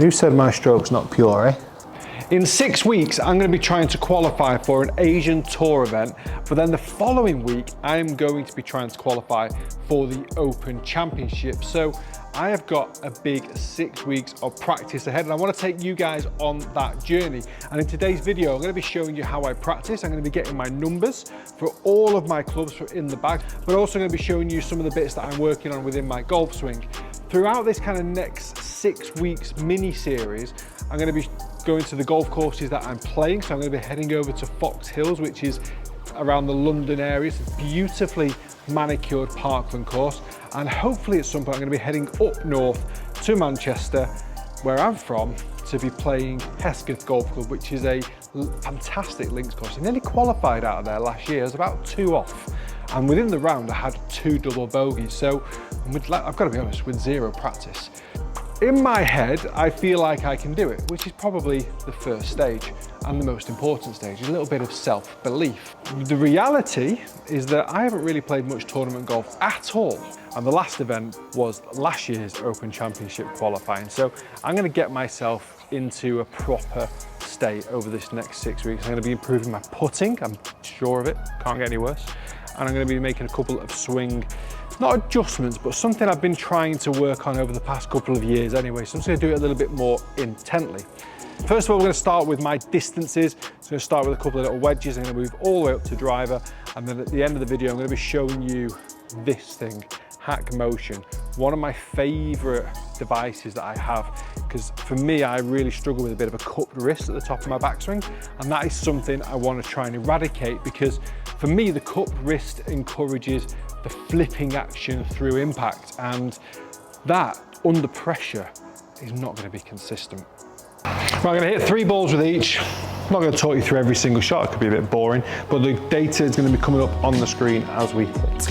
Who said my stroke's not pure, eh? In 6 weeks, I'm going to be trying to qualify for an Asian Tour event, but then the following week, I'm going to be trying to qualify for the Open Championship. So I have got a big 6 weeks of practice ahead, and I want to take you guys on that journey. And in today's video, I'm going to be showing you how I practice. I'm going to be getting my numbers for all of my clubs in the bag, but also going to be showing you some of the bits that I'm working on within my golf swing. Throughout this kind of next 6 weeks mini series, I'm going to be going to the golf courses that I'm playing. So I'm going to be heading over to Foxhills, which is around the London area. It's a beautifully manicured parkland course. And hopefully at some point I'm going to be heading up north to Manchester, where I'm from, to be playing Hesketh Golf Club, which is a fantastic links course. I nearly qualified out of there last year. I was about 2 off. And within the round, I had 2 double bogeys. So I've got to be honest, with 0 practice. In my head, I feel like I can do it, which is probably the first stage and the most important stage, a little bit of self-belief. The reality is that I haven't really played much tournament golf at all. And the last event was last year's Open Championship qualifying. So I'm going to get myself into a proper state over this next 6 weeks. I'm going to be improving my putting, I'm sure of it, can't get any worse. And I'm going to be making a couple of swing, not adjustments, but something I've been trying to work on over the past couple of years anyway. So I'm just going to do it a little bit more intently. First of all, we're going to start with my distances. So I'm going to start with a couple of little wedges. I'm going to move all the way up to driver. And then at the end of the video, I'm going to be showing you this thing, Hack Motion. One of my favorite devices that I have, because for me, I really struggle with a bit of a cupped wrist at the top of my backswing. And that is something I want to try and eradicate, because for me, the cupped wrist encourages the flipping action through impact, and that under pressure is not going to be consistent. Right, I'm going to hit 3 balls with each. I'm not going to talk you through every single shot, it could be a bit boring, but the data is going to be coming up on the screen as we hit.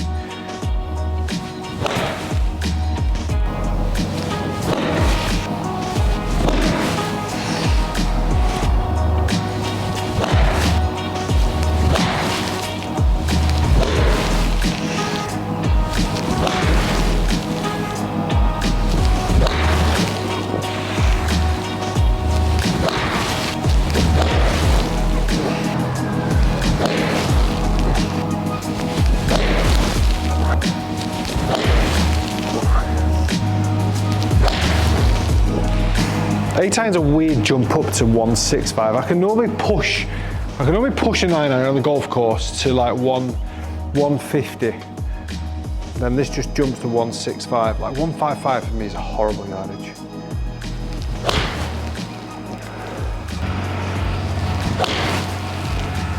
Eight iron's a weird jump up to 165. I can normally push a 9-iron on the golf course to like 150. Then this just jumps to 165. Like 155 for me is a horrible yardage.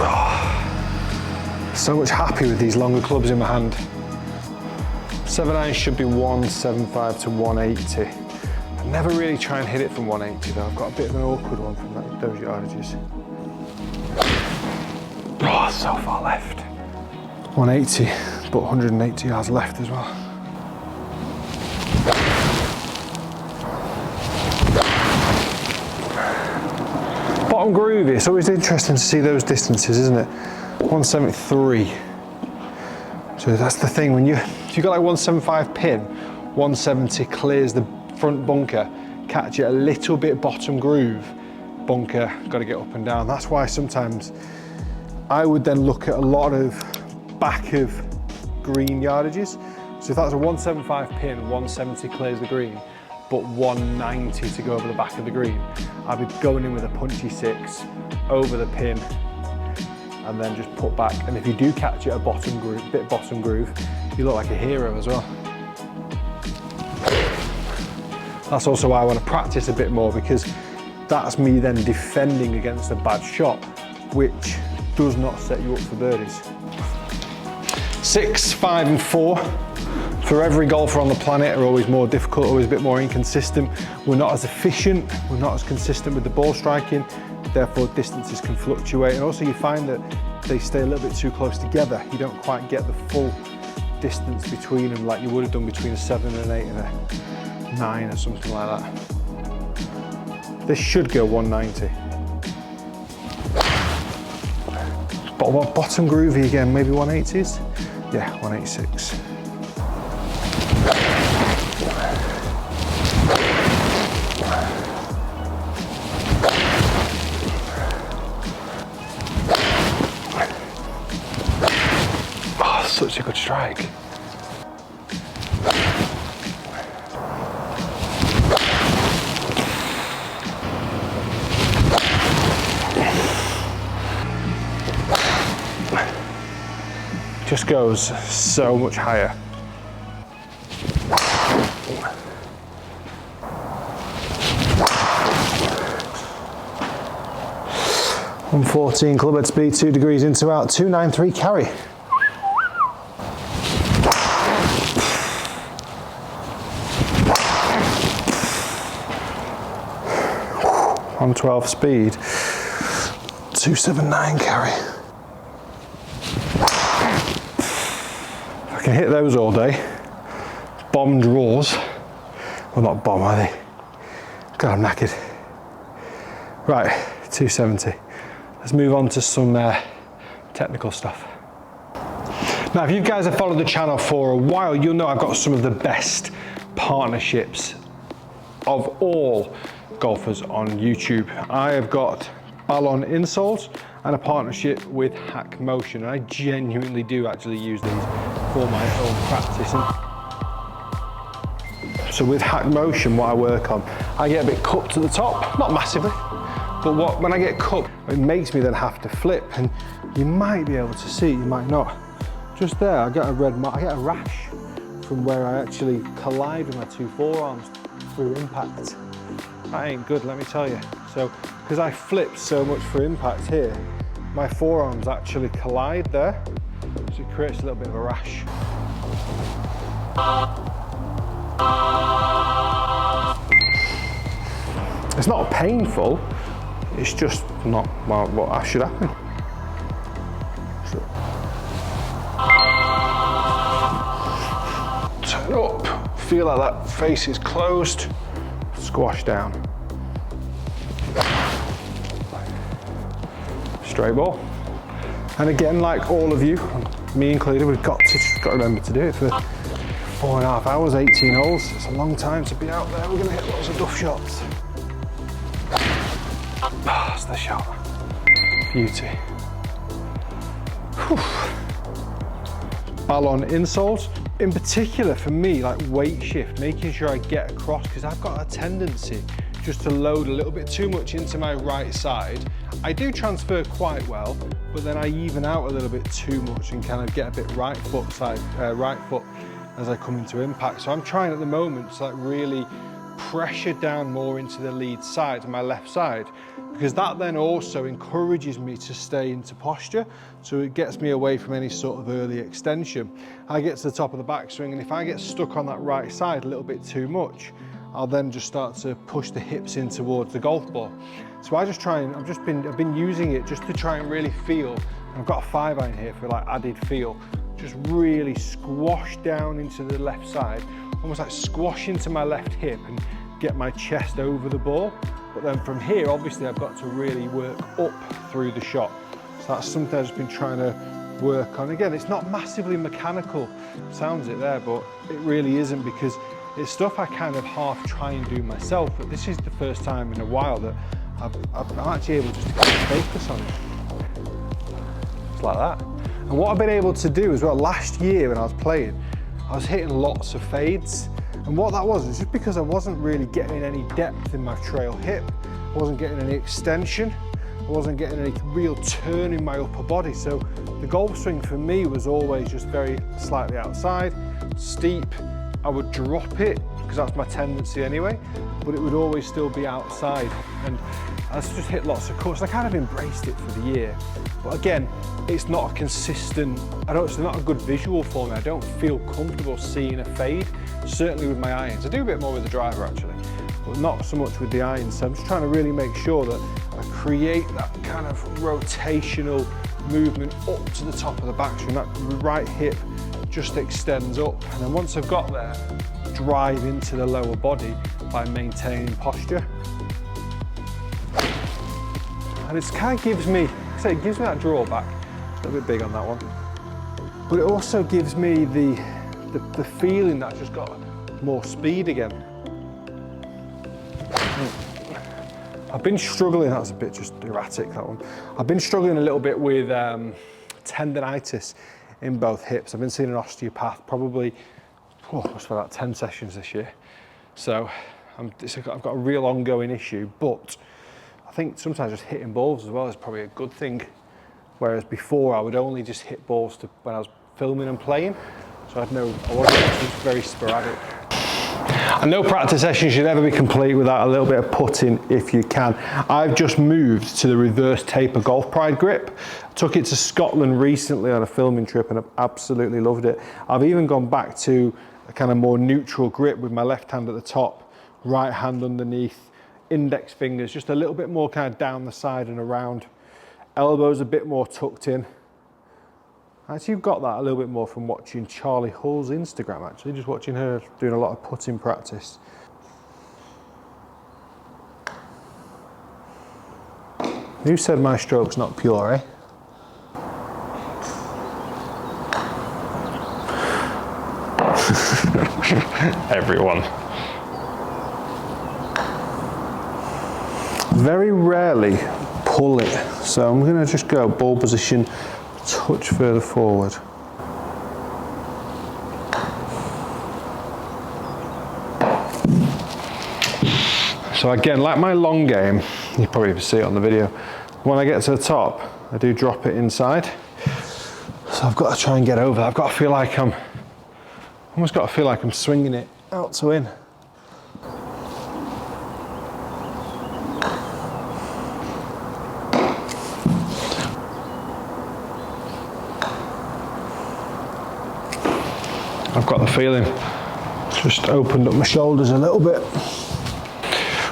Oh, so much happy with these longer clubs in my hand. 7-iron should be 175 to 180. I never really try and hit it from 180 though. I've got a bit of an awkward one from those yardages. Oh, so far left. 180, but 180 yards left as well. Bottom groovy, it's always interesting to see those distances, isn't it? 173. So that's the thing, if you've got like 175 pin, 170 clears the front bunker, catch it a little bit bottom groove, bunker, got to get up and down. That's why sometimes I would then look at a lot of back of green yardages. So if that's a 175 pin, 170 clears the green, but 190 to go over the back of the green, I'd be going in with a punchy 6 over the pin and then just put back. And if you do catch it a bit bottom groove, you look like a hero as well. That's also why I want to practice a bit more, because that's me then defending against a bad shot, which does not set you up for birdies. 6, 5 and 4 for every golfer on the planet are always more difficult, always a bit more inconsistent. We're not as efficient, we're not as consistent with the ball striking, therefore distances can fluctuate. And also you find that they stay a little bit too close together. You don't quite get the full distance between them like you would have done between a 7 and an 8 and a 9 or something like that. This should go 190. But what, bottom groovy again, maybe 180s? Yeah, 186. such a good strike. Just goes so much higher. .114 clubhead speed, 2 degrees into out, 293 carry. 112 speed, 279 carry. I can hit those all day. Bomb draws. Well, not bomb, are they? God, I'm knackered. Right, 270. Let's move on to some technical stuff. Now, if you guys have followed the channel for a while, you'll know I've got some of the best partnerships of all golfers on YouTube. I have got Ballon insoles and a partnership with Hack Motion, and I genuinely do actually use these for my own practice. And so with Hack Motion, what I work on, I get a bit cupped at the top, not massively, but when I get cupped, it makes me then have to flip, and you might be able to see, you might not. Just there, I get a red mark, I get a rash from where I actually collide with my two forearms through impact. That ain't good, let me tell you. So, because I flipped so much for impact here, my forearms actually collide there, so it creates a little bit of a rash. It's not painful, it's just not what should happen. So, turn up, feel like that face is closed, squash down. Straight ball. And again, like all of you, me included, we've got to remember to do it for 4.5 hours, 18 holes. It's a long time to be out there. We're gonna hit lots of duff shots. That's the shot. Beauty. Whew. Ballon insoles. In particular for me, like weight shift, making sure I get across, because I've got a tendency just to load a little bit too much into my right side. I do transfer quite well, but then I even out a little bit too much and kind of get a bit right foot as I come into impact. So I'm trying at the moment to like really pressure down more into the lead side, my left side, because that then also encourages me to stay into posture, so it gets me away from any sort of early extension. I get to the top of the backswing, and if I get stuck on that right side a little bit too much, I'll then just start to push the hips in towards the golf ball. So I just try and, I've been using it just to try and really feel, I've got a 5-iron here for like added feel, just really squash down into the left side, almost like squash into my left hip and get my chest over the ball. But then from here, obviously I've got to really work up through the shot. So that's something I've just been trying to work on. Again, it's not massively mechanical, sounds it there, but it really isn't, because it's stuff I kind of half try and do myself, but this is the first time in a while that I'm actually able just to kind of focus on it. It's like that. And what I've been able to do as well, last year when I was playing, I was hitting lots of fades. And what that was just because I wasn't really getting any depth in my trail hip, I wasn't getting any extension, I wasn't getting any real turn in my upper body. So the golf swing for me was always just very slightly outside, steep. I would drop it, because that's my tendency anyway, but it would always still be outside. And I just hit lots of cuts. I kind of embraced it for the year. But again, it's not a consistent, it's not a good visual for me. I don't feel comfortable seeing a fade, certainly with my irons. I do a bit more with the driver actually, but not so much with the irons. So I'm just trying to really make sure that I create that kind of rotational movement up to the top of the backswing. That right hip just extends up, and then once I've got there, drive into the lower body by maintaining posture. And it kind of gives me, it gives me that drawback, a little bit big on that one, but it also gives me the feeling that I've just got more speed again. I've been struggling, that's a bit just erratic, that one. I've been struggling a little bit with tendinitis in both hips. I've been seeing an osteopath probably, must have about 10 sessions this year. So I've got a real ongoing issue, but I think sometimes just hitting balls as well is probably a good thing. Whereas before I would only just hit balls when I was filming and playing. So I wasn't very sporadic. And no practice session should ever be complete without a little bit of putting if you can. I've just moved to the reverse taper golf pride grip. I took it to Scotland recently on a filming trip and I've absolutely loved it. I've even gone back to a kind of more neutral grip with my left hand at the top, right hand underneath, index fingers just a little bit more kind of down the side and around. Elbows a bit more tucked in. Actually, you've got that a little bit more from watching Charlie Hull's Instagram, actually, just watching her doing a lot of putting practice. Who said my stroke's not pure, eh? Everyone. Very rarely pull it, so I'm going to just go ball position, touch further forward. So again, like my long game, you probably see it on the video, when I get to the top, I do drop it inside. So I've got to try and get over that. I've got to feel like almost got to feel like I'm swinging it out to in. I've got the feeling. Just opened up my shoulders a little bit.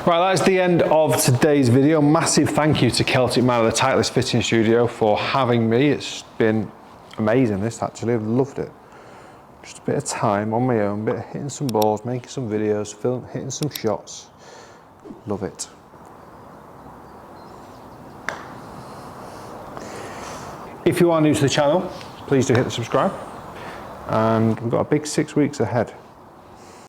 Right, that's the end of today's video. Massive thank you to Celtic Man of the Titleist Fitting Studio for having me. It's been amazing, this actually. I've loved it. Just a bit of time on my own, bit of hitting some balls, making some videos, hitting some shots. Love it. If you are new to the channel, please do hit the subscribe. And we've got a big 6 weeks ahead.